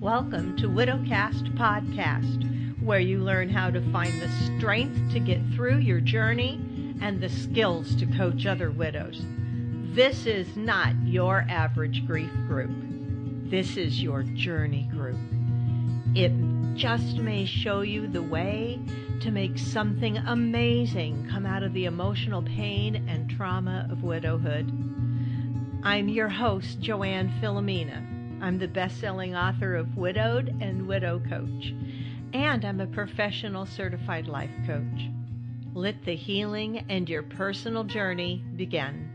Welcome to Widowcast Podcast, where you learn how to find the strength to get through your journey and the skills to coach other widows. This is not your average grief group. This is your journey group. It just may show you the way to make something amazing come out of the emotional pain and trauma of widowhood. I'm your host, Joanne Filomena. I'm the best-selling author of Widowed and Widow Coach, and I'm a professional certified life coach. Let the healing and your personal journey begin.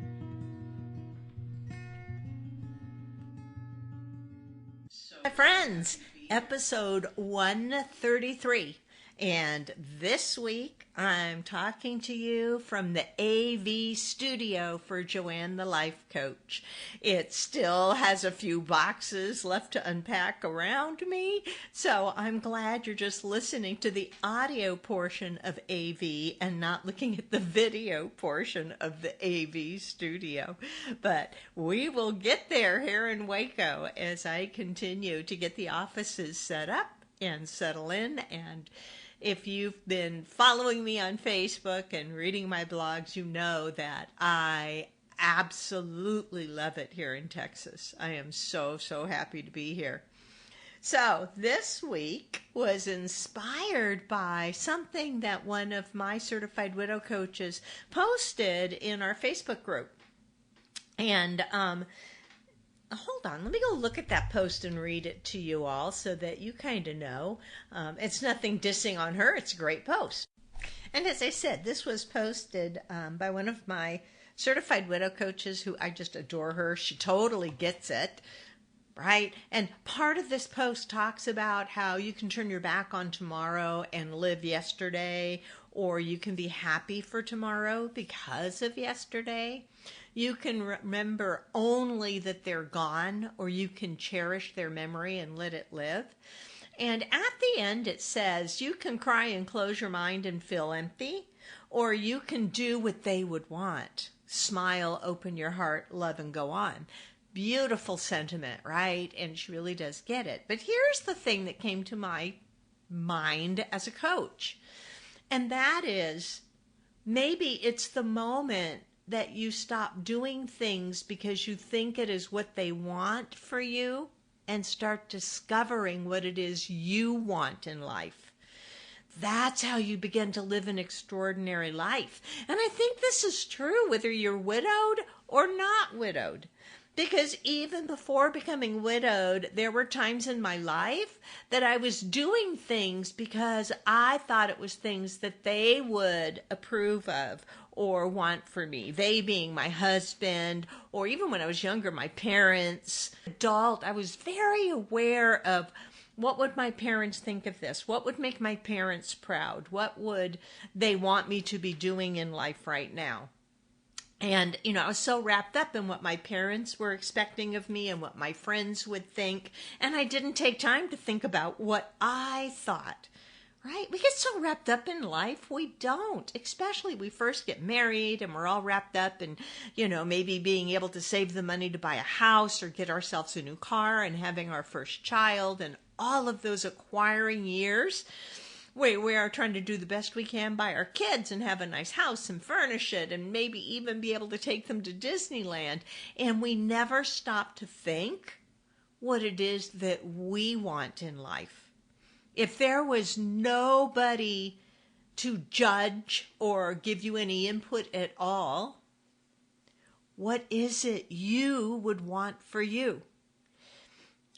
My friends, episode 133, and this week I'm talking to you from the AV studio for Joanne the Life Coach. It still has a few boxes left to unpack around me, so I'm glad you're just listening to the audio portion of AV and not looking at the video portion of the AV studio. But we will get there here in Waco as I continue to get the offices set up and settle in. And if you've been following me on Facebook and reading my blogs, you know that I absolutely love it here in Texas. I am so happy to be here. So this week was inspired by something that one of my certified widow coaches posted in our Facebook group. And hold on, let me go look at that post and read it to you all so that you kind of know. It's nothing dissing on her. It's a great post. And as I said, this was posted by one of my certified widow coaches who I just adore her. She totally gets it, right? And part of this post talks about how you can turn your back on tomorrow and live yesterday, or you can be happy for tomorrow because of yesterday. You can remember only that they're gone, or you can cherish their memory and let it live. And at the end, it says you can cry and close your mind and feel empty, or you can do what they would want. Smile, open your heart, love, and go on. Beautiful sentiment, right? And she really does get it. But here's the thing that came to my mind as a coach. And that is, maybe it's the moment that you stop doing things because you think it is what they want for you and start discovering what it is you want in life. That's how you begin to live an extraordinary life. And I think this is true whether you're widowed or not widowed. Because even before becoming widowed, there were times in my life that I was doing things because I thought it was things that they would approve of or want for me. They being my husband, or even when I was younger, my parents. Adult, I was very aware of what would my parents think of this? What would make my parents proud? What would they want me to be doing in life right now? And, I was so wrapped up in what my parents were expecting of me and what my friends would think. And I didn't take time to think about what I thought, right? We get so wrapped up in life. We don't, especially we first get married and we're all wrapped up in, maybe being able to save the money to buy a house or get ourselves a new car and having our first child and all of those acquiring years. We are trying to do the best we can by our kids and have a nice house and furnish it and maybe even be able to take them to Disneyland. And we never stop to think what it is that we want in life. If there was nobody to judge or give you any input at all, what is it you would want for you?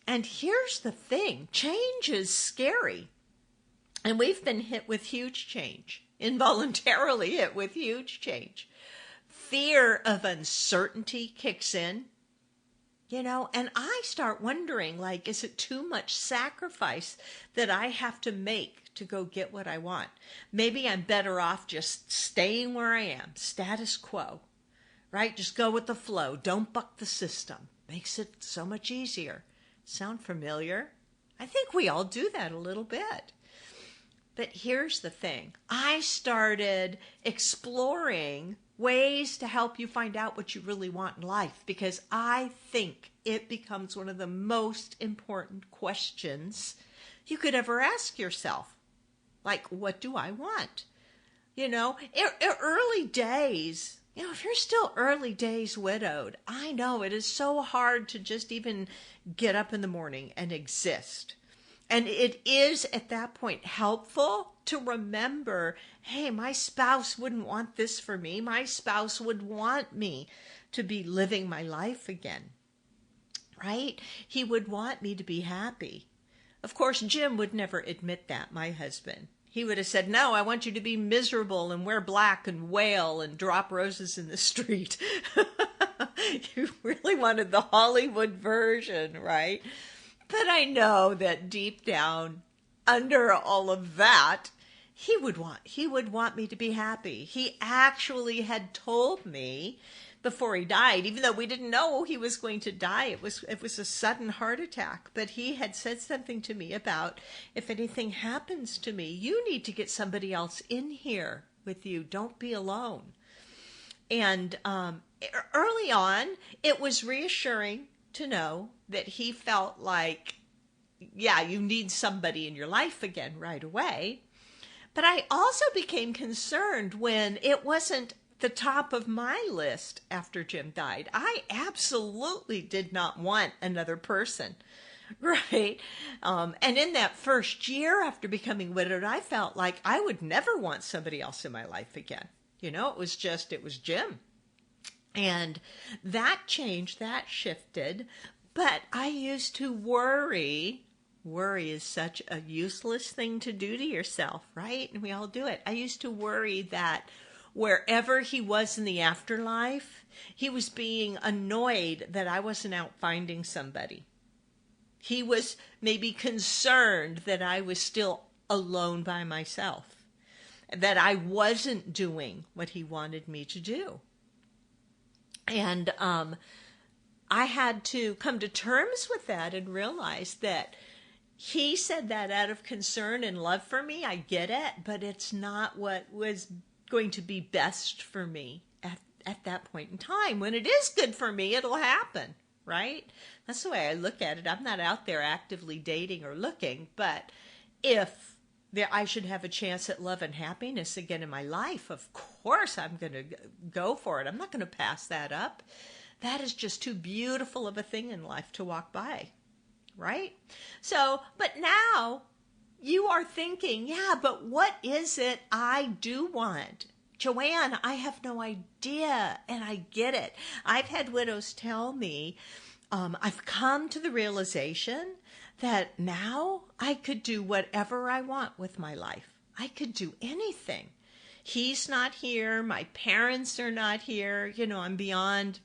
And here's the thing, change is scary. And we've been hit with huge change, involuntarily hit with huge change. Fear of uncertainty kicks in, and I start wondering, is it too much sacrifice that I have to make to go get what I want? Maybe I'm better off just staying where I am, status quo, right? Just go with the flow. Don't buck the system. Makes it so much easier. Sound familiar? I think we all do that a little bit. But here's the thing. I started exploring ways to help you find out what you really want in life, because I think it becomes one of the most important questions you could ever ask yourself. Like, what do I want? Early days, if you're still early days widowed, I know it is so hard to just even get up in the morning and exist. And it is at that point helpful to remember, hey, my spouse wouldn't want this for me. My spouse would want me to be living my life again, right? He would want me to be happy. Of course, Jim would never admit that, my husband. He would have said, no, I want you to be miserable and wear black and wail and drop roses in the street. You really wanted the Hollywood version, right? But I know that deep down, under all of that, he would want me to be happy. He actually had told me before he died, even though we didn't know he was going to die, it was a sudden heart attack. But he had said something to me about, if anything happens to me, you need to get somebody else in here with you. Don't be alone. And early on, it was reassuring to know that he felt like, yeah, you need somebody in your life again right away. But I also became concerned when it wasn't the top of my list after Jim died. I absolutely did not want another person, right? And in that first year after becoming widowed, I felt like I would never want somebody else in my life again. It was Jim. And that changed, that shifted. But I used to worry. Worry is such a useless thing to do to yourself, right? And we all do it. I used to worry that wherever he was in the afterlife, he was being annoyed that I wasn't out finding somebody. He was maybe concerned that I was still alone by myself, that I wasn't doing what he wanted me to do. And I had to come to terms with that and realize that he said that out of concern and love for me. I get it, but it's not what was going to be best for me at that point in time. When it is good for me, it'll happen, right? That's the way I look at it. I'm not out there actively dating or looking, but if I should have a chance at love and happiness again in my life, of course I'm going to go for it. I'm not going to pass that up. That is just too beautiful of a thing in life to walk by, right? So, but now you are thinking, yeah, but what is it I do want? Joanne, I have no idea, and I get it. I've had widows tell me, I've come to the realization that now I could do whatever I want with my life. I could do anything. He's not here. My parents are not here. I'm beyond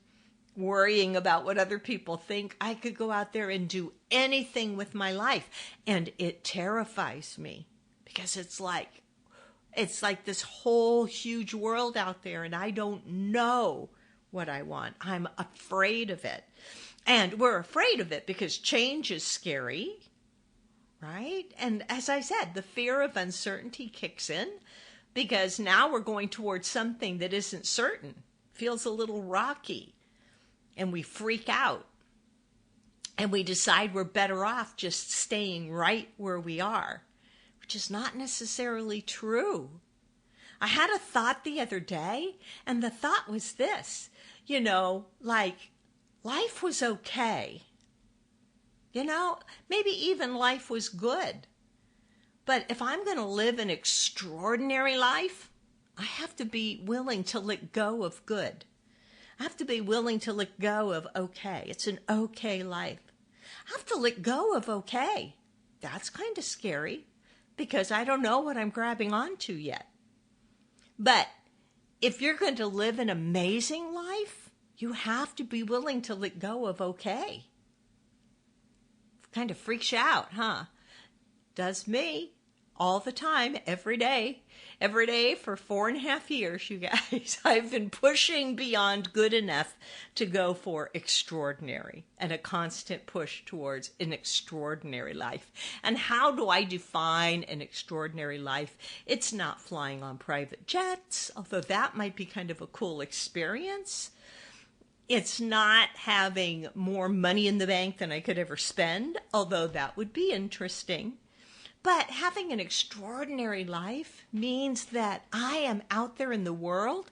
worrying about what other people think. I could go out there and do anything with my life. And it terrifies me because it's like this whole huge world out there and I don't know what I want. I'm afraid of it. And we're afraid of it because change is scary, right? And as I said, the fear of uncertainty kicks in because now we're going towards something that isn't certain, feels a little rocky. And we freak out and we decide we're better off just staying right where we are, which is not necessarily true. I had a thought the other day, and the thought was this, like life was okay. Maybe even life was good. But if I'm going to live an extraordinary life, I have to be willing to let go of good. I have to be willing to let go of okay. It's an okay life. I have to let go of okay. That's kind of scary because I don't know what I'm grabbing onto yet. But if you're going to live an amazing life, you have to be willing to let go of okay. Kind of freaks you out, huh? Does me. all the time, every day for 4.5 years, you guys. I've been pushing beyond good enough to go for extraordinary, and a constant push towards an extraordinary life. And how do I define an extraordinary life? It's not flying on private jets, although that might be kind of a cool experience. It's not having more money in the bank than I could ever spend, although that would be interesting. But having an extraordinary life means that I am out there in the world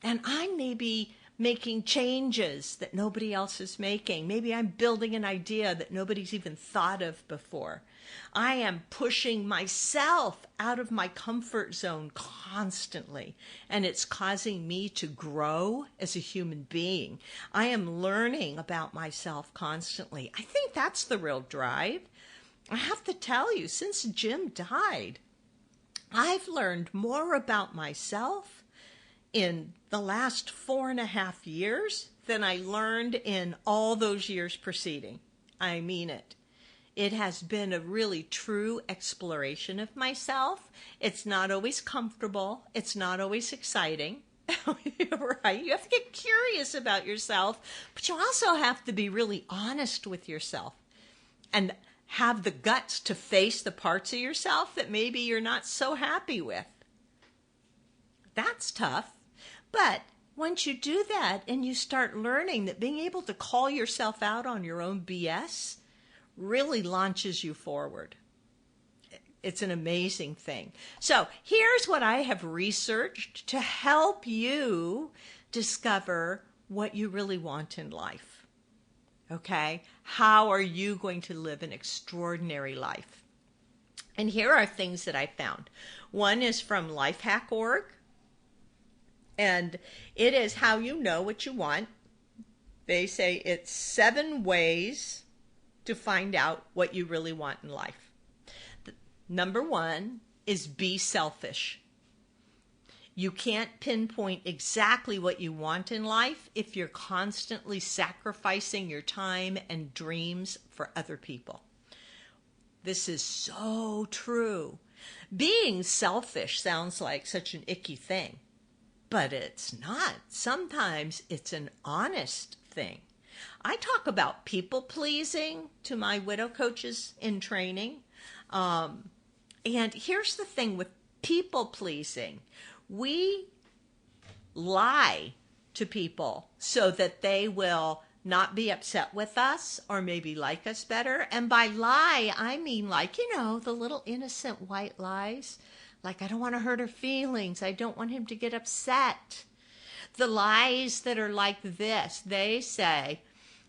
and I may be making changes that nobody else is making. Maybe I'm building an idea that nobody's even thought of before. I am pushing myself out of my comfort zone constantly, and it's causing me to grow as a human being. I am learning about myself constantly. I think that's the real drive. I have to tell you, since Jim died, I've learned more about myself in the last 4.5 years than I learned in all those years preceding. I mean it. It has been a really true exploration of myself. It's not always comfortable. It's not always exciting. Right? You have to get curious about yourself, but you also have to be really honest with yourself and have the guts to face the parts of yourself that maybe you're not so happy with. That's tough. But once you do that and you start learning that being able to call yourself out on your own BS really launches you forward. It's an amazing thing. So here's what I have researched to help you discover what you really want in life. Okay? How are you going to live an extraordinary life? And here are things that I found. One is from lifehack.org, and it is how you know what you want. They say it's 7 ways to find out what you really want in life. Number 1 is be selfish. You can't pinpoint exactly what you want in life if you're constantly sacrificing your time and dreams for other people. This is so true. Being selfish sounds like such an icky thing, but it's not. Sometimes it's an honest thing. I talk about people pleasing to my widow coaches in training. And here's the thing with people pleasing. We lie to people so that they will not be upset with us or maybe like us better. And by lie, I mean like, the little innocent white lies. Like, I don't want to hurt her feelings. I don't want him to get upset. The lies that are like this, they say,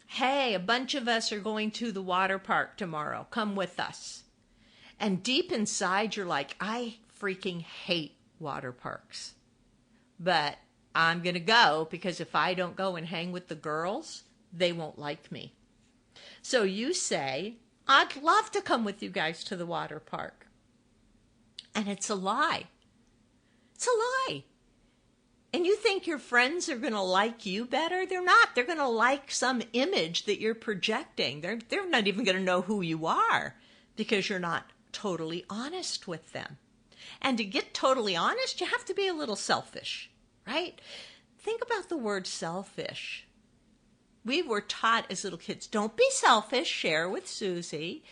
hey, a bunch of us are going to the water park tomorrow. Come with us. And deep inside, you're like, I freaking hate water parks. But I'm going to go because if I don't go and hang with the girls, they won't like me. So you say, I'd love to come with you guys to the water park. And it's a lie. It's a lie. And you think your friends are going to like you better? They're not. They're going to like some image that you're projecting. They're not even going to know who you are because you're not totally honest with them. And to get totally honest, you have to be a little selfish, right? Think about the word selfish. We were taught as little kids, don't be selfish, share with Susie.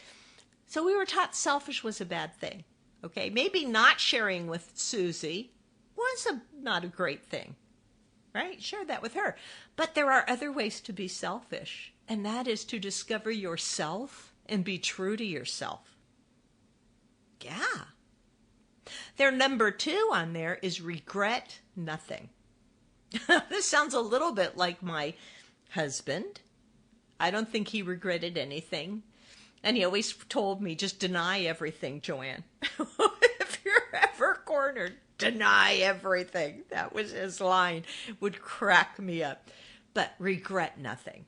So we were taught selfish was a bad thing, okay? Maybe not sharing with Susie was not a great thing, right? Share that with her. But there are other ways to be selfish, and that is to discover yourself and be true to yourself. Yeah. Their number 2 on there is regret nothing. This sounds a little bit like my husband. I don't think he regretted anything. And he always told me, just deny everything, Joanne. If you're ever cornered, deny everything. That was his line. It would crack me up. But regret nothing.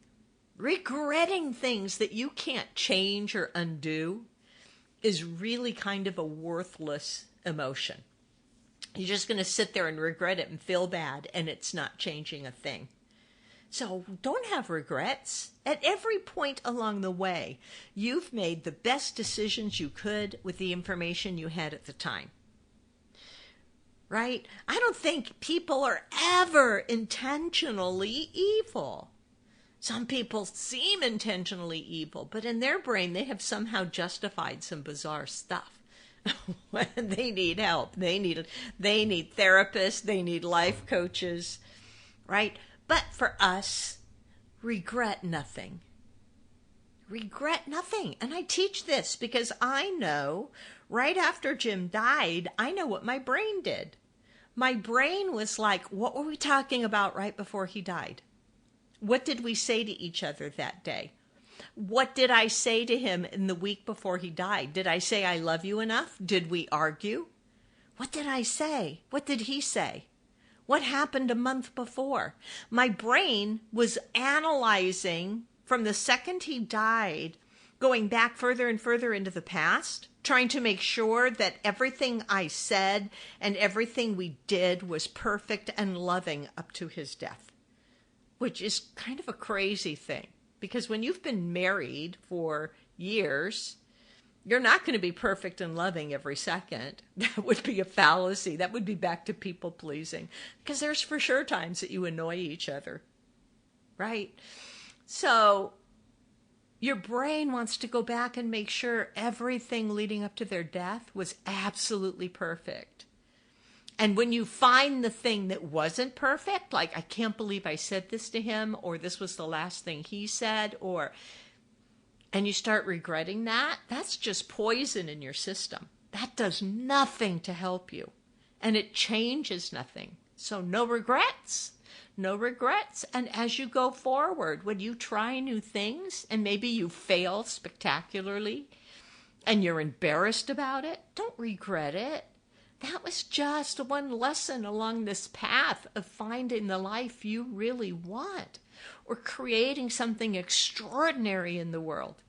Regretting things that you can't change or undo is really kind of a worthless emotion. You're just going to sit there and regret it and feel bad, and it's not changing a thing. So don't have regrets. At every point along the way, you've made the best decisions you could with the information you had at the time. Right? I don't think people are ever intentionally evil. Some people seem intentionally evil, but in their brain, they have somehow justified some bizarre stuff. When they need help, they need therapists, they need life coaches, right? But for us, regret nothing. Regret nothing. And I teach this because I know right after Jim died, I know what my brain did. My brain was like, what were we talking about right before he died? What did we say to each other that day? What did I say to him in the week before he died? Did I say I love you enough? Did we argue? What did I say? What did he say? What happened a month before? My brain was analyzing from the second he died, going back further and further into the past, trying to make sure that everything I said and everything we did was perfect and loving up to his death, which is kind of a crazy thing. Because when you've been married for years, you're not going to be perfect and loving every second. That would be a fallacy. That would be back to people pleasing. Because there's for sure times that you annoy each other, right? So your brain wants to go back and make sure everything leading up to their death was absolutely perfect. And when you find the thing that wasn't perfect, like, I can't believe I said this to him, or this was the last thing he said, and you start regretting that, that's just poison in your system. That does nothing to help you. And it changes nothing. So no regrets. No regrets. And as you go forward, when you try new things, and maybe you fail spectacularly, and you're embarrassed about it, don't regret it. That was just one lesson along this path of finding the life you really want, or creating something extraordinary in the world,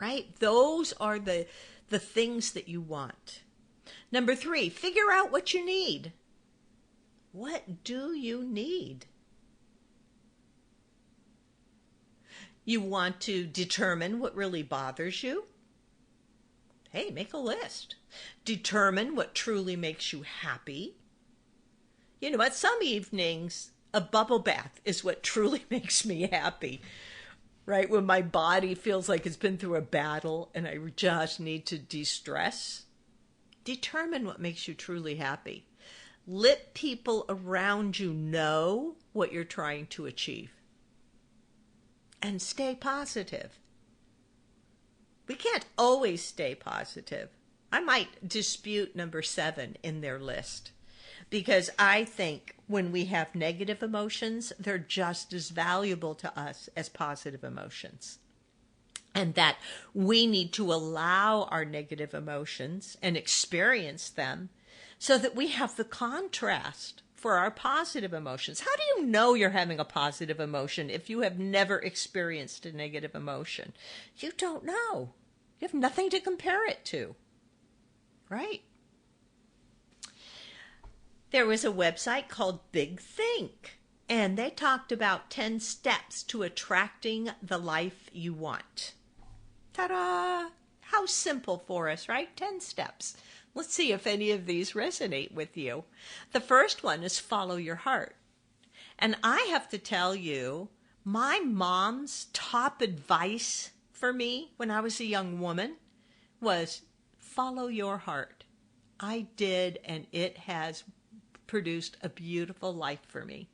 right? Those are the things that you want. Number 3, figure out what you need. What do you need? You want to determine what really bothers you? Hey, make a list. Determine what truly makes you happy. You know, at some evenings, a bubble bath is what truly makes me happy, right? When my body feels like it's been through a battle and I just need to de-stress. Determine what makes you truly happy. Let people around you know what you're trying to achieve. And stay positive. We can't always stay positive. I might dispute number 7 in their list, because I think when we have negative emotions, they're just as valuable to us as positive emotions. And that we need to allow our negative emotions and experience them so that we have the contrast for our positive emotions. How do you know you're having a positive emotion if you have never experienced a negative emotion? You don't know. You have nothing to compare it to, right? There was a website called Big Think, and they talked about 10 steps to attracting the life you want. Ta-da! How simple for us, right? 10 steps. Let's see if any of these resonate with you. The first one is follow your heart. And I have to tell you, my mom's top advice for me when I was a young woman was follow your heart. I did, and it has produced a beautiful life for me.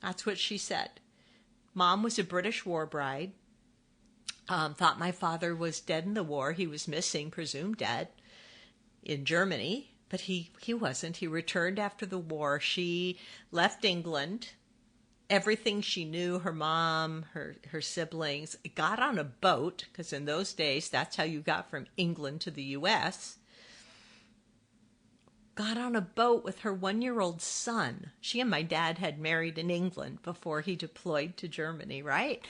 That's what she said. Mom was a British war bride. Thought my father was dead in the war. He was missing, presumed dead, in Germany, but he wasn't. He returned after the war. She left England. Everything she knew, her mom, her siblings, got on a boat, because in those days, that's how you got from England to the U.S., got on a boat with her 1-year-old son. She and my dad had married in England before he deployed to Germany, right?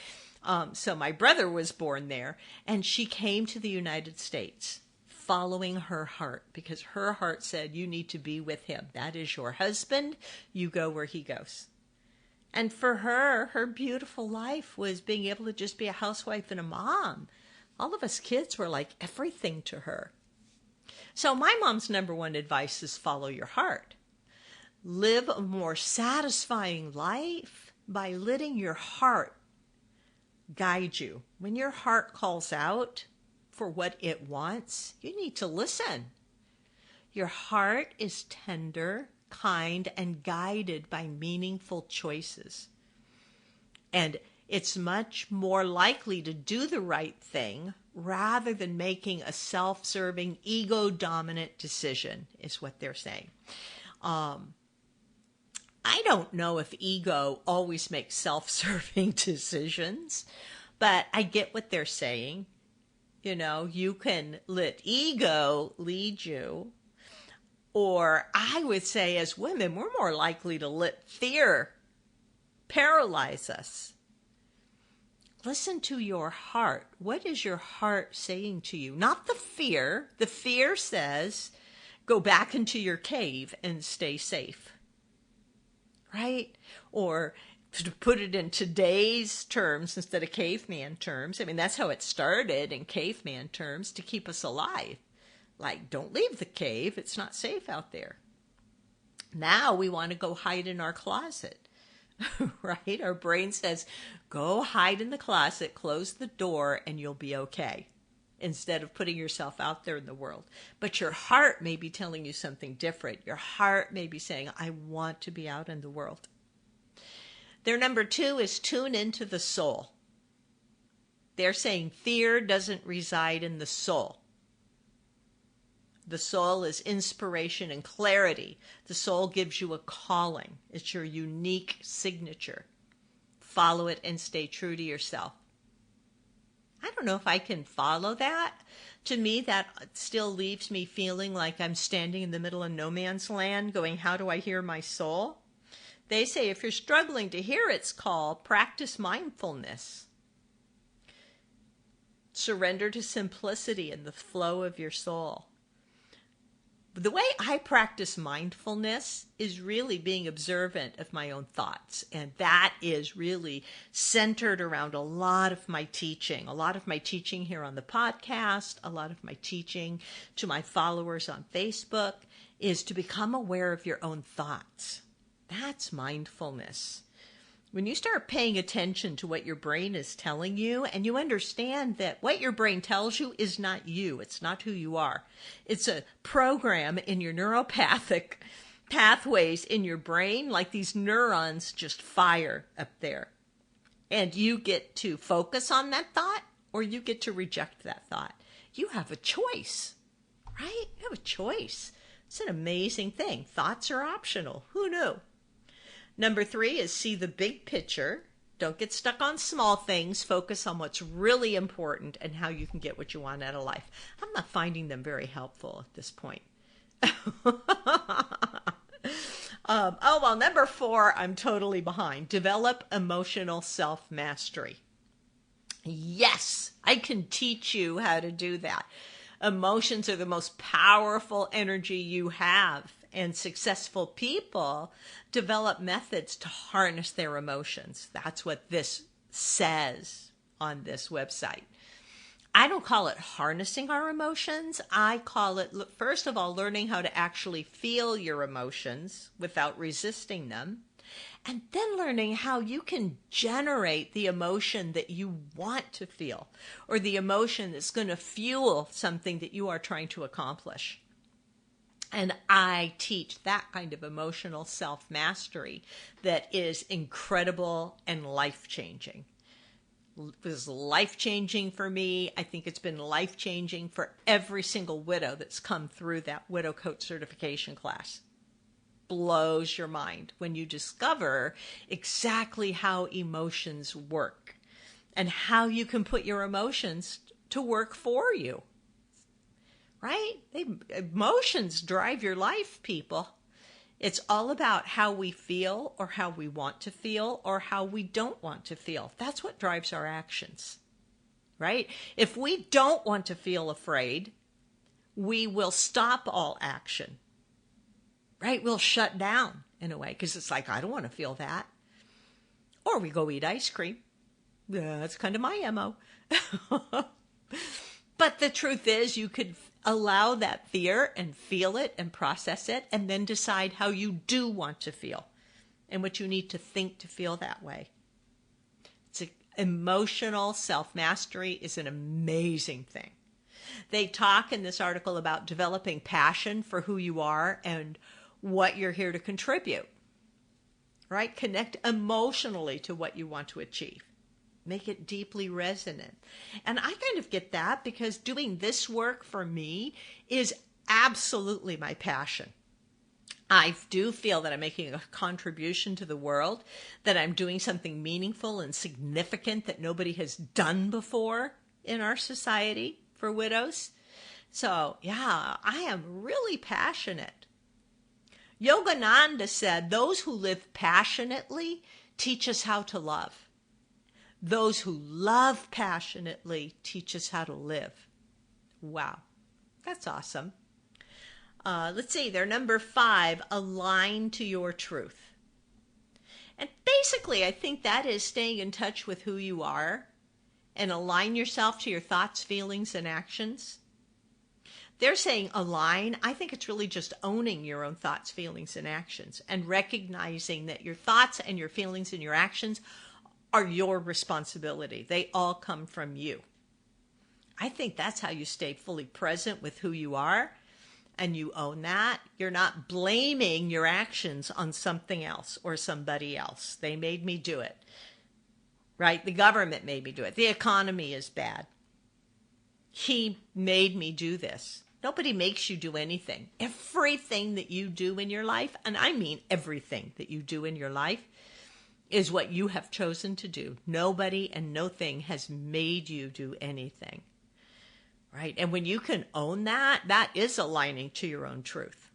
So my brother was born there, and she came to the United States following her heart, because her heart said, you need to be with him. That is your husband. You go where he goes. And for her, her beautiful life was being able to just be a housewife and a mom. All of us kids were like everything to her. So my mom's number one advice is follow your heart. Live a more satisfying life by letting your heart guide you. When your heart calls out for what it wants, you need to listen. Your heart is tender, kind, and guided by meaningful choices. And it's much more likely to do the right thing rather than making a self-serving, ego-dominant decision, is what they're saying. I don't know if ego always makes self-serving decisions, but I get what they're saying. You know, you can let ego lead you, or I would say as women, we're more likely to let fear paralyze us. Listen to your heart. What is your heart saying to you? Not the fear. The fear says, go back into your cave and stay safe. Right? Or to put it in today's terms instead of caveman terms. I mean, that's how it started in caveman terms, to keep us alive. Like, don't leave the cave. It's not safe out there. Now we want to go hide in our closet. Right? Our brain says, go hide in the closet, close the door, and you'll be okay. Instead of putting yourself out there in the world. But your heart may be telling you something different. Your heart may be saying, I want to be out in the world. Their number 2 is tune into the soul. They're saying fear doesn't reside in the soul. The soul is inspiration and clarity. The soul gives you a calling. It's your unique signature. Follow it and stay true to yourself. I don't know if I can follow that. To me, that still leaves me feeling like I'm standing in the middle of no man's land going, how do I hear my soul? They say if you're struggling to hear its call, practice mindfulness. Surrender to simplicity and the flow of your soul. The way I practice mindfulness is really being observant of my own thoughts. And that is really centered around a lot of my teaching. A lot of my teaching here on the podcast, a lot of my teaching to my followers on Facebook is to become aware of your own thoughts. That's mindfulness. When you start paying attention to what your brain is telling you, and you understand that what your brain tells you is not you, it's not who you are. It's a program in your neuropathic pathways in your brain, like these neurons just fire up there. And you get to focus on that thought, or you get to reject that thought. You have a choice, right? You have a choice. It's an amazing thing. Thoughts are optional. Who knew? Number 3 is see the big picture. Don't get stuck on small things. Focus on what's really important and how you can get what you want out of life. I'm not finding them very helpful at this point. Number 4, I'm totally behind. Develop emotional self-mastery. Yes, I can teach you how to do that. Emotions are the most powerful energy you have. And successful people develop methods to harness their emotions. That's what this says on this website. I don't call it harnessing our emotions. I call it, first of all, learning how to actually feel your emotions without resisting them. And then learning how you can generate the emotion that you want to feel, or the emotion that's going to fuel something that you are trying to accomplish. And I teach that kind of emotional self-mastery that is incredible and life-changing. It was life-changing for me. I think it's been life-changing for every single widow that's come through that Widow Coach certification class. Blows your mind when you discover exactly how emotions work and how you can put your emotions to work for you. Right? Emotions drive your life, people. It's all about how we feel or how we want to feel or how we don't want to feel. That's what drives our actions, right? If we don't want to feel afraid, we will stop all action, right? We'll shut down in a way because it's like, I don't want to feel that. Or we go eat ice cream. That's kind of my MO. But the truth is, you could allow that fear and feel it and process it, and then decide how you do want to feel and what you need to think to feel that way. Emotional self-mastery is an amazing thing. They talk in this article about developing passion for who you are and what you're here to contribute, right? Connect emotionally to what you want to achieve. Make it deeply resonant. And I kind of get that because doing this work for me is absolutely my passion. I do feel that I'm making a contribution to the world, that I'm doing something meaningful and significant that nobody has done before in our society for widows. So, yeah, I am really passionate. Yogananda said, those who live passionately teach us how to love. Those who love passionately teach us how to live. Wow, that's awesome. Let's see, they're number 5, align to your truth. And basically, I think that is staying in touch with who you are and align yourself to your thoughts, feelings, and actions. They're saying align. I think it's really just owning your own thoughts, feelings, and actions and recognizing that your thoughts and your feelings and your actions are your responsibility. They all come from you. I think that's how you stay fully present with who you are. And you own that. You're not blaming your actions on something else or somebody else. They made me do it, right? The government made me do it. The economy is bad. He made me do this. Nobody makes you do anything. Everything that you do in your life, and I mean everything that you do in your life, is what you have chosen to do. Nobody and no thing has made you do anything. Right? And when you can own that, that is aligning to your own truth.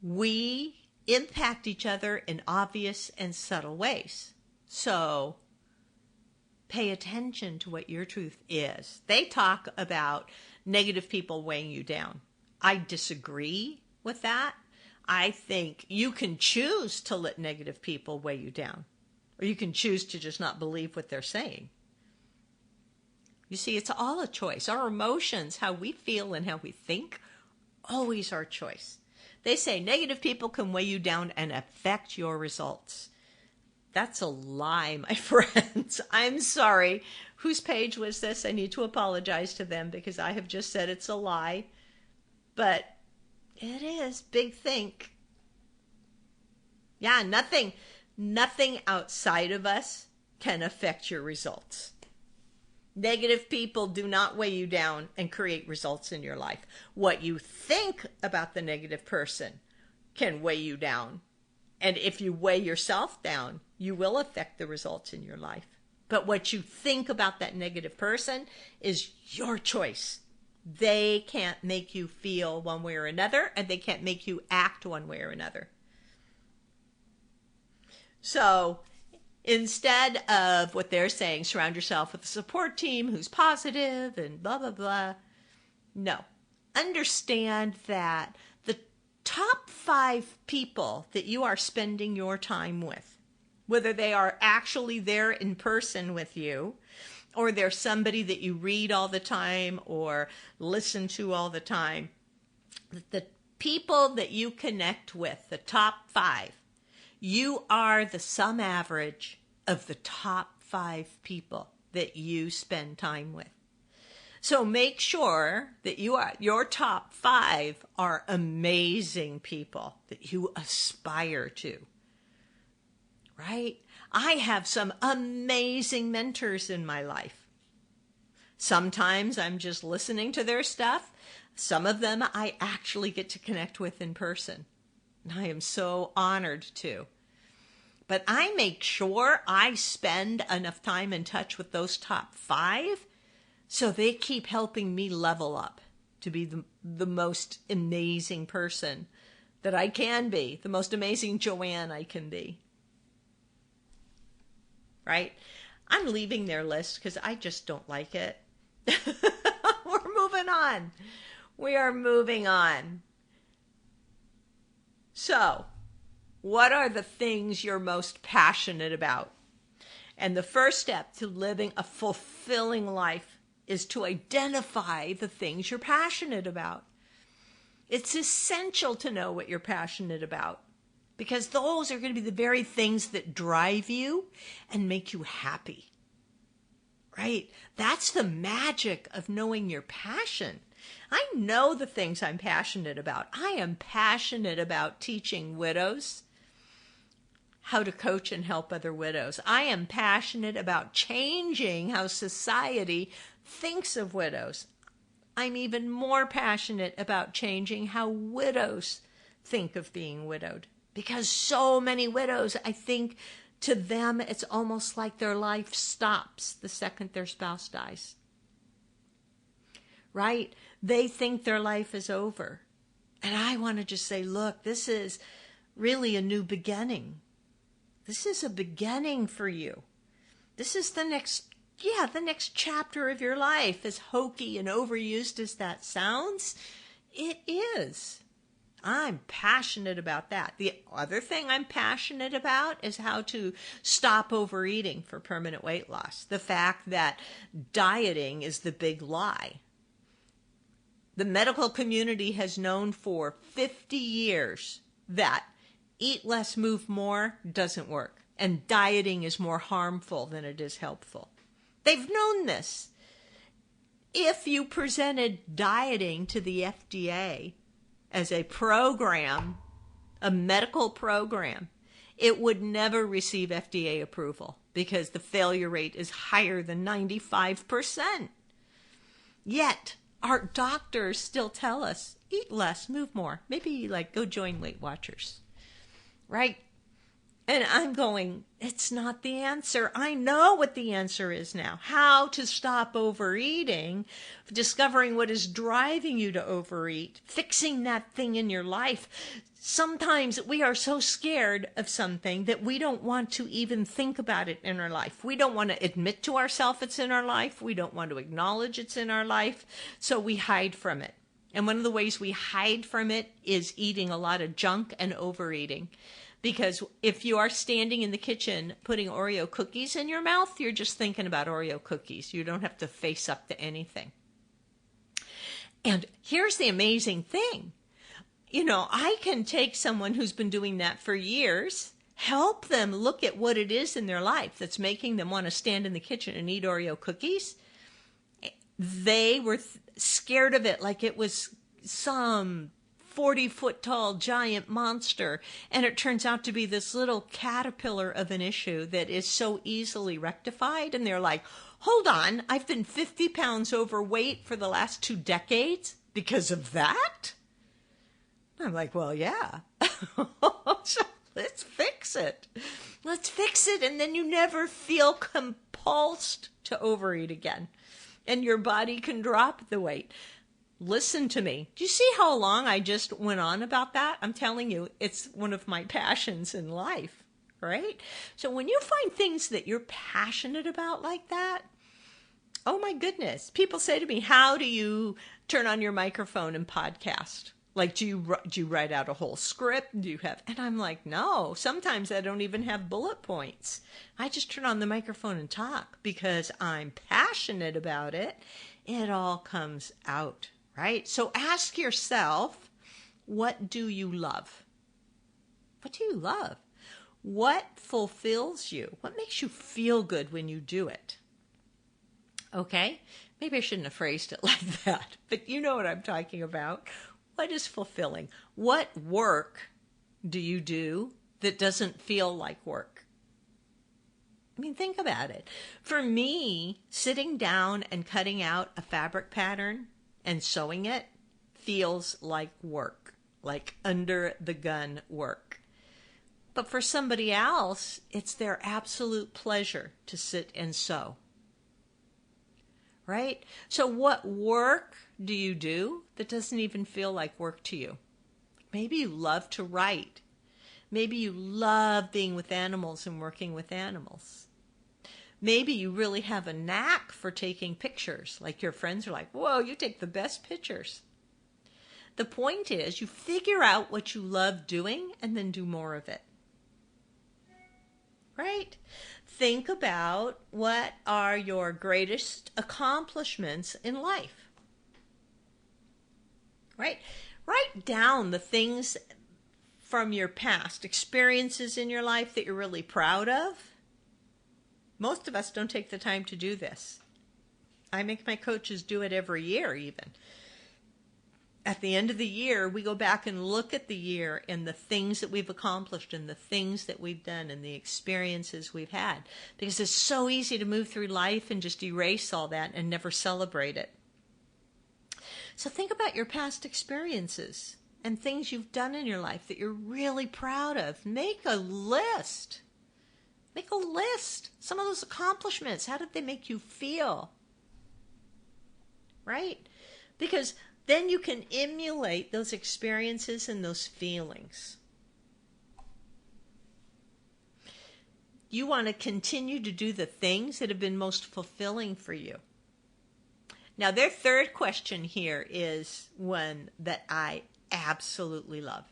We impact each other in obvious and subtle ways. So pay attention to what your truth is. They talk about negative people weighing you down. I disagree with that. I think you can choose to let negative people weigh you down, or you can choose to just not believe what they're saying. You see, it's all a choice. Our emotions, how we feel and how we think, always our choice. They say negative people can weigh you down and affect your results. That's a lie, my friends. I'm sorry. Whose page was this? I need to apologize to them because I have just said it's a lie. But it is. Big think. Yeah, nothing outside of us can affect your results. Negative people do not weigh you down and create results in your life. What you think about the negative person can weigh you down. And if you weigh yourself down, you will affect the results in your life. But what you think about that negative person is your choice. They can't make you feel one way or another, and they can't make you act one way or another. So instead of what they're saying, surround yourself with a support team who's positive and blah, blah, blah. No. Understand that the top 5 people that you are spending your time with, whether they are actually there in person with you, or they're somebody that you read all the time or listen to all the time, the people that you connect with, the top 5, you are the sum average of the top 5 people that you spend time with. So make sure that your top 5 are amazing people that you aspire to. Right? I have some amazing mentors in my life. Sometimes I'm just listening to their stuff. Some of them I actually get to connect with in person. And I am so honored to. But I make sure I spend enough time in touch with those top 5 so they keep helping me level up to be the most amazing person that I can be, the most amazing Joanne I can be. Right? I'm leaving their list because I just don't like it. We're moving on. We are moving on. So, What are the things you're most passionate about? And the first step to living a fulfilling life is to identify the things you're passionate about. It's essential to know what you're passionate about, because those are going to be the very things that drive you and make you happy. Right? That's the magic of knowing your passion. I know the things I'm passionate about. I am passionate about teaching widows how to coach and help other widows. I am passionate about changing how society thinks of widows. I'm even more passionate about changing how widows think of being widowed. Because so many widows, I think, to them, it's almost like their life stops the second their spouse dies. Right? They think their life is over. And I want to just say, look, this is really a new beginning. This is a beginning for you. This is the next chapter of your life. As hokey and overused as that sounds, it is. I'm passionate about that. The other thing I'm passionate about is how to stop overeating for permanent weight loss. The fact that dieting is the big lie. The medical community has known for 50 years that eat less, move more doesn't work. And dieting is more harmful than it is helpful. They've known this. If you presented dieting to the FDA as a program, a medical program, it would never receive FDA approval because the failure rate is higher than 95%. Yet, our doctors still tell us, eat less, move more. Maybe go join Weight Watchers. Right? And I'm going, it's not the answer. I know what the answer is now. How to stop overeating, discovering what is driving you to overeat, fixing that thing in your life. Sometimes we are so scared of something that we don't want to even think about it in our life. We don't want to admit to ourselves it's in our life. We don't want to acknowledge it's in our life. So we hide from it. And one of the ways we hide from it is eating a lot of junk and overeating. Because if you are standing in the kitchen putting Oreo cookies in your mouth, you're just thinking about Oreo cookies. You don't have to face up to anything. And here's the amazing thing. I can take someone who's been doing that for years, help them look at what it is in their life that's making them want to stand in the kitchen and eat Oreo cookies. They were scared of it like it was some 40-foot tall giant monster, and it turns out to be this little caterpillar of an issue that is so easily rectified. And they're like, hold on, I've been 50 pounds overweight for the last 2 decades because of that? I'm like, well, yeah. So let's fix it. Let's fix it, and then you never feel compulsed to overeat again, and your body can drop the weight. Listen to me. Do you see how long I just went on about that? I'm telling you, it's one of my passions in life, right? So when you find things that you're passionate about like that, oh my goodness. People say to me, how do you turn on your microphone and podcast? Do you write out a whole script? Do you have? And I'm like, no. Sometimes I don't even have bullet points. I just turn on the microphone and talk because I'm passionate about it. It all comes out. Right? So ask yourself, what do you love? What do you love? What fulfills you? What makes you feel good when you do it? Okay? Maybe I shouldn't have phrased it like that, but you know what I'm talking about. What is fulfilling? What work do you do that doesn't feel like work? I mean, think about it. For me, sitting down and cutting out a fabric pattern and sewing it feels like work, like under the gun work. But for somebody else, it's their absolute pleasure to sit and sew. Right? So what work do you do that doesn't even feel like work to you? Maybe you love to write. Maybe you love being with animals and working with animals. Maybe you really have a knack for taking pictures. Like your friends are like, whoa, you take the best pictures. The point is you figure out what you love doing and then do more of it. right? Think about what are your greatest accomplishments in life, right? Write down the things from your past, experiences in your life that you're really proud of. Most of us don't take the time to do this. I make my coaches do it every year even. At the end of the year, we go back and look at the year and the things that we've accomplished and the things that we've done and the experiences we've had. Because it's so easy to move through life and just erase all that and never celebrate it. So think about your past experiences and things you've done in your life that you're really proud of. Make a list. Make a list. Some of those accomplishments, how did they make you feel? Right? Because then you can emulate those experiences and those feelings. You want to continue to do the things that have been most fulfilling for you. Now, their third question here is one that I absolutely love.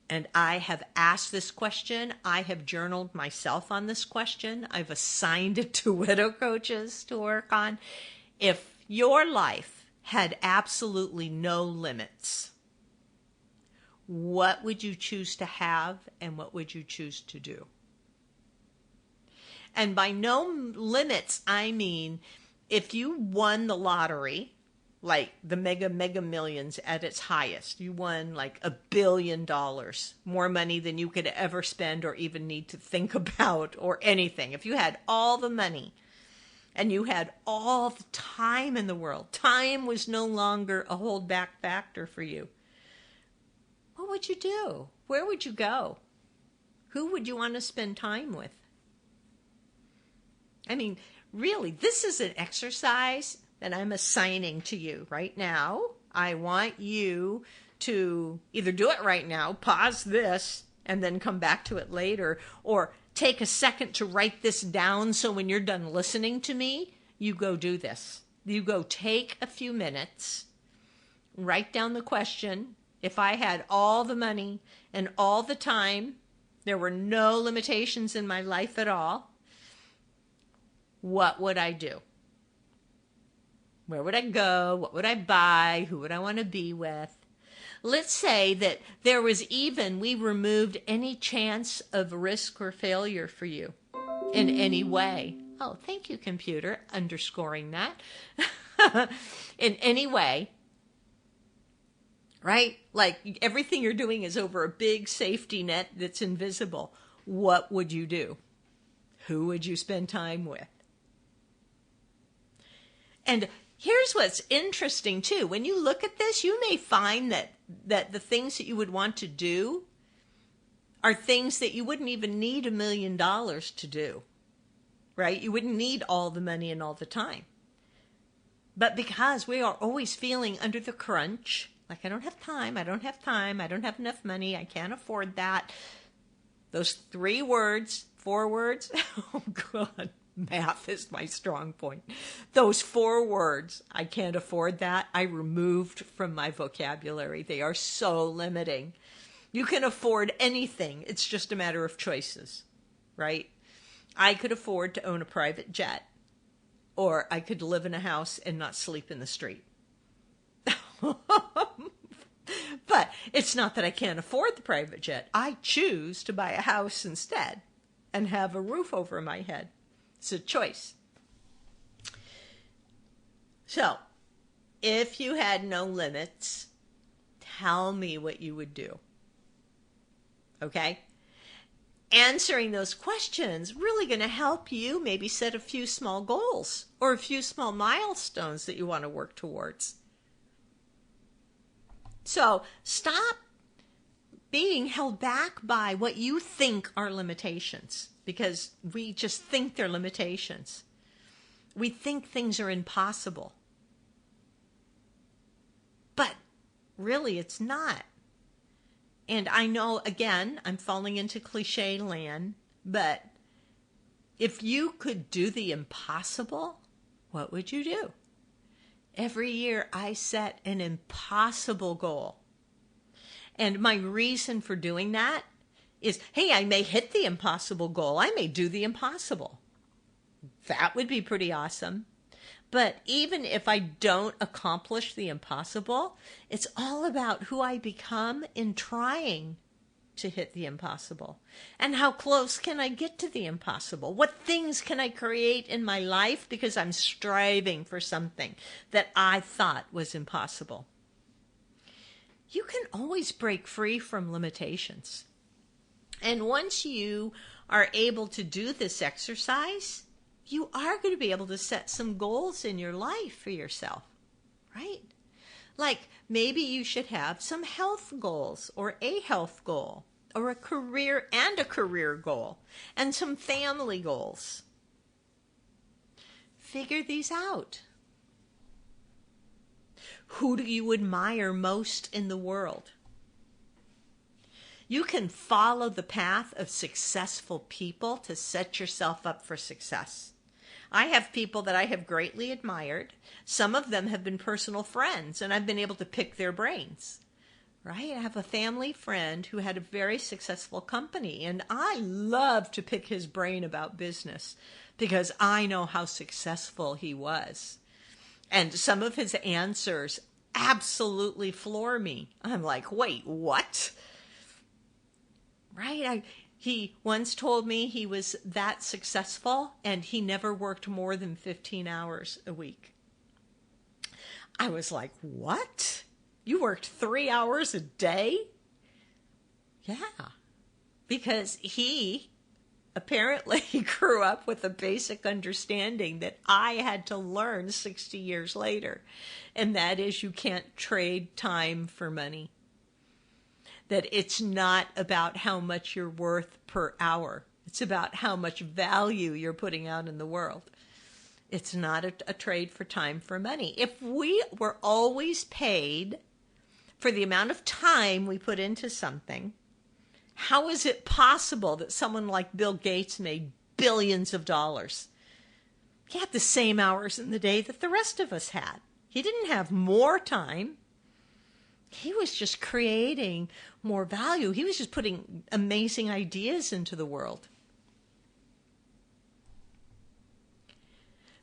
And I have asked this question. I have journaled myself on this question. I've assigned it to widow coaches to work on. If your life had absolutely no limits, what would you choose to have and what would you choose to do? And by no limits, I mean if you won the lottery, like the mega millions at its highest, you won like $1 billion, more money than you could ever spend or even need to think about or anything. If you had all the money, and you had all the time in the world, time was no longer a hold back factor for you, what would you do? Where would you go? Who would you want to spend time with? I mean, really, this is an exercise that I'm assigning to you right now. I want you to either do it right now, pause this, and then come back to it later, or take a second to write this down so when you're done listening to me, you go do this. You go take a few minutes, write down the question. If I had all the money and all the time, there were no limitations in my life at all, what would I do? Where would I go? What would I buy? Who would I want to be with? Let's say that there was we removed any chance of risk or failure for you in any way. Oh, thank you, computer, underscoring that. In any way, right? Like everything you're doing is over a big safety net that's invisible. What would you do? Who would you spend time with? And here's what's interesting, too. When you look at this, you may find that the things that you would want to do are things that you wouldn't even need $1 million to do, right? You wouldn't need all the money and all the time. But because we are always feeling under the crunch, like I don't have time, I don't have enough money, I can't afford that. Those 4 words, oh God. Math is my strong point. Those 4 words, I can't afford that, I removed from my vocabulary. They are so limiting. You can afford anything. It's just a matter of choices, right? I could afford to own a private jet, or I could live in a house and not sleep in the street. But it's not that I can't afford the private jet. I choose to buy a house instead and have a roof over my head. It's a choice. So, if you had no limits, tell me what you would do. Okay? Answering those questions really going to help you maybe set a few small goals or a few small milestones that you want to work towards. So, stop being held back by what you think are limitations. Because we just think they're limitations. We think things are impossible. But really, it's not. And I know, again, I'm falling into cliche land, but if you could do the impossible, what would you do? Every year, I set an impossible goal. And my reason for doing that is, hey, I may hit the impossible goal. I may do the impossible. That would be pretty awesome. But even if I don't accomplish the impossible, it's all about who I become in trying to hit the impossible. And how close can I get to the impossible? What things can I create in my life because I'm striving for something that I thought was impossible? You can always break free from limitations. And once you are able to do this exercise, you are going to be able to set some goals in your life for yourself, right? Like maybe you should have some health goals or a health goal or a career goal and some family goals. Figure these out. Who do you admire most in the world? You can follow the path of successful people to set yourself up for success. I have people that I have greatly admired. Some of them have been personal friends, and I've been able to pick their brains, right? I have a family friend who had a very successful company, and I love to pick his brain about business because I know how successful he was. And some of his answers absolutely floor me. I'm like, wait, what? Right? He once told me he was that successful and he never worked more than 15 hours a week. I was like, what? You worked 3 hours a day? Yeah. Because he apparently grew up with a basic understanding that I had to learn 60 years later. And that is, you can't trade time for money. That it's not about how much you're worth per hour. It's about how much value you're putting out in the world. It's not a trade for time for money. If we were always paid for the amount of time we put into something, how is it possible that someone like Bill Gates made billions of dollars? He had the same hours in the day that the rest of us had. He didn't have more time. He was just creating more value. He was just putting amazing ideas into the world.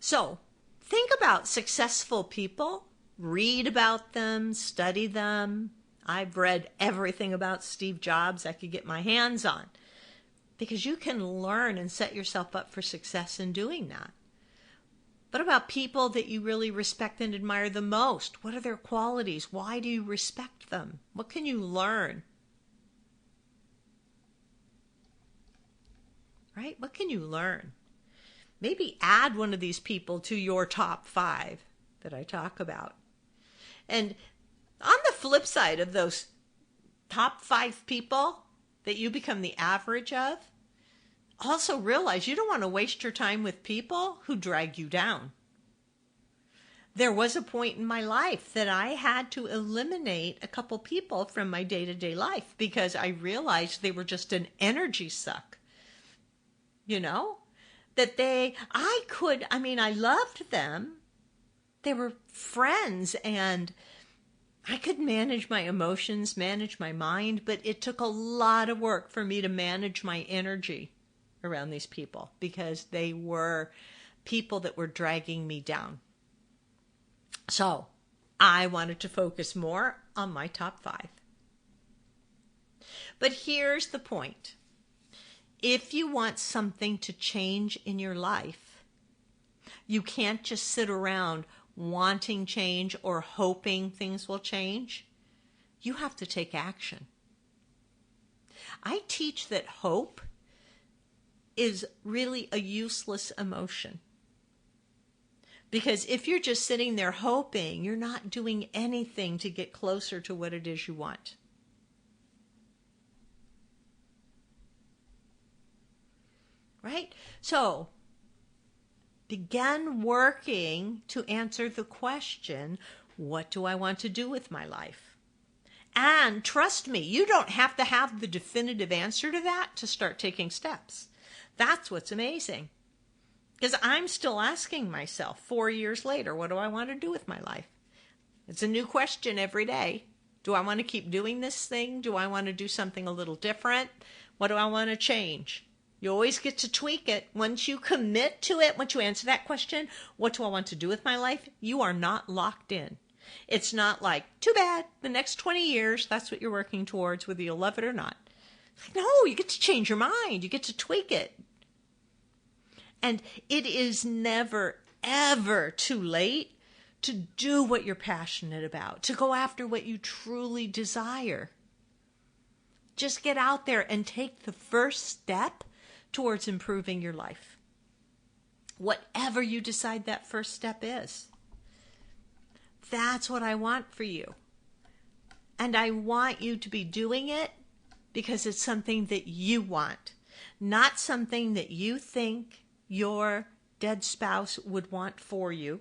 So, think about successful people. Read about them, study them. I've read everything about Steve Jobs I could get my hands on, because you can learn and set yourself up for success in doing that. What about people that you really respect and admire the most? What are their qualities? Why do you respect them? What can you learn? Right? What can you learn? Maybe add one of these people to your top 5 that I talk about. And on the flip side of those top 5 people that you become the average of, also realize you don't want to waste your time with people who drag you down. There was a point in my life that I had to eliminate a couple people from my day-to-day life because I realized they were just an energy suck. You know? That I loved them. They were friends and I could manage my emotions, manage my mind, but it took a lot of work for me to manage my energy around these people because they were people that were dragging me down. So I wanted to focus more on my top 5. But here's the point. If you want something to change in your life, you can't just sit around wanting change or hoping things will change. You have to take action. I teach that hope is really a useless emotion. Because if you're just sitting there hoping, you're not doing anything to get closer to what it is you want. Right? So, begin working to answer the question, what do I want to do with my life? And trust me, you don't have to have the definitive answer to that to start taking steps. That's what's amazing. Because I'm still asking myself 4 years later, what do I want to do with my life? It's a new question every day. Do I want to keep doing this thing? Do I want to do something a little different? What do I want to change? You always get to tweak it. Once you commit to it, once you answer that question, what do I want to do with my life? You are not locked in. It's not like, too bad, the next 20 years, that's what you're working towards, whether you love it or not. No, you get to change your mind. You get to tweak it. And it is never, ever too late to do what you're passionate about, to go after what you truly desire. Just get out there and take the first step towards improving your life. Whatever you decide that first step is. That's what I want for you. And I want you to be doing it because it's something that you want, not something that you think your dead spouse would want for you.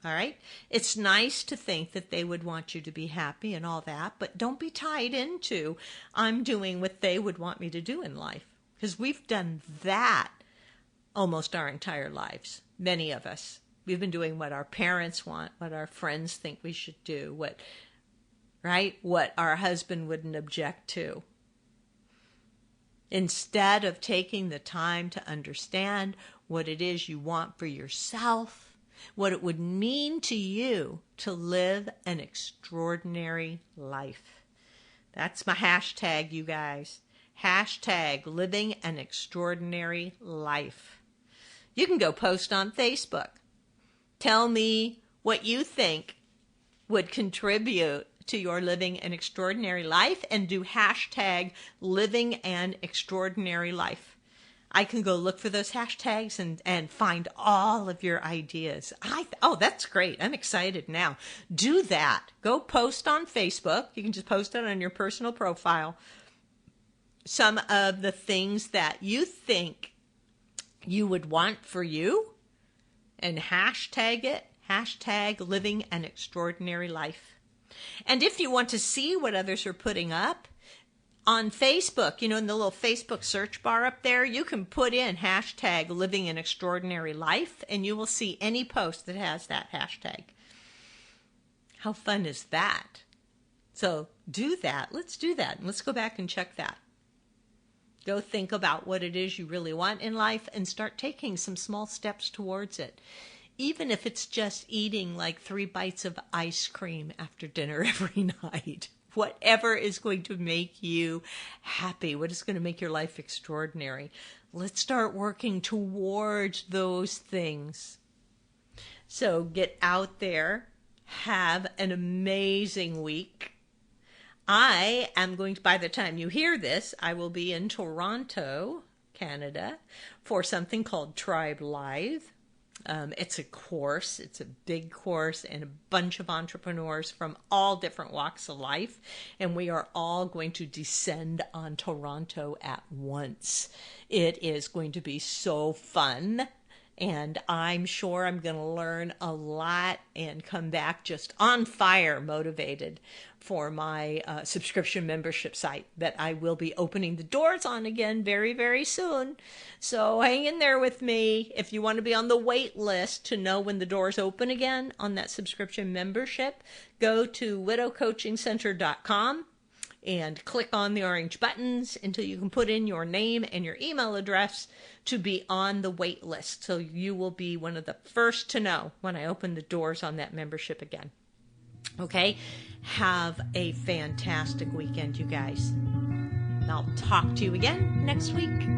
All right? It's nice to think that they would want you to be happy and all that, but don't be tied into, I'm doing what they would want me to do in life. Because we've done that almost our entire lives, many of us. We've been doing what our parents want, what our friends think we should do, what our husband wouldn't object to. Instead of taking the time to understand what it is you want for yourself, what it would mean to you to live an extraordinary life. That's my hashtag, you guys. Hashtag living an extraordinary life. You can go post on Facebook. Tell me what you think would contribute to your living an extraordinary life, and do hashtag living an extraordinary life. I can go look for those hashtags and find all of your ideas. Oh, that's great. I'm excited now. Do that. Go post on Facebook. You can just post it on your personal profile. Some of the things that you think you would want for you, and hashtag it. Hashtag living an extraordinary life. And if you want to see what others are putting up on Facebook, in the little Facebook search bar up there, you can put in hashtag living an extraordinary life, and you will see any post that has that hashtag. How fun is that? So do that. Let's do that. Let's go back and check that. Go think about what it is you really want in life and start taking some small steps towards it. Even if it's just eating like 3 bites of ice cream after dinner every night. Whatever is going to make you happy, what is going to make your life extraordinary. Let's start working towards those things. So get out there, have an amazing week. I am going to, by the time you hear this, I will be in Toronto, Canada, for something called Tribe Live. It's a course. It's a big course, and a bunch of entrepreneurs from all different walks of life. And we are all going to descend on Toronto at once. It is going to be so fun. And I'm sure I'm going to learn a lot and come back just on fire, motivated for my subscription membership site that I will be opening the doors on again very, very soon. So hang in there with me. If you want to be on the wait list to know when the doors open again on that subscription membership, go to widowcoachingcenter.com. and click on the orange buttons until you can put in your name and your email address to be on the wait list. So you will be one of the first to know when I open the doors on that membership again. Okay? Have a fantastic weekend, you guys. I'll talk to you again next week.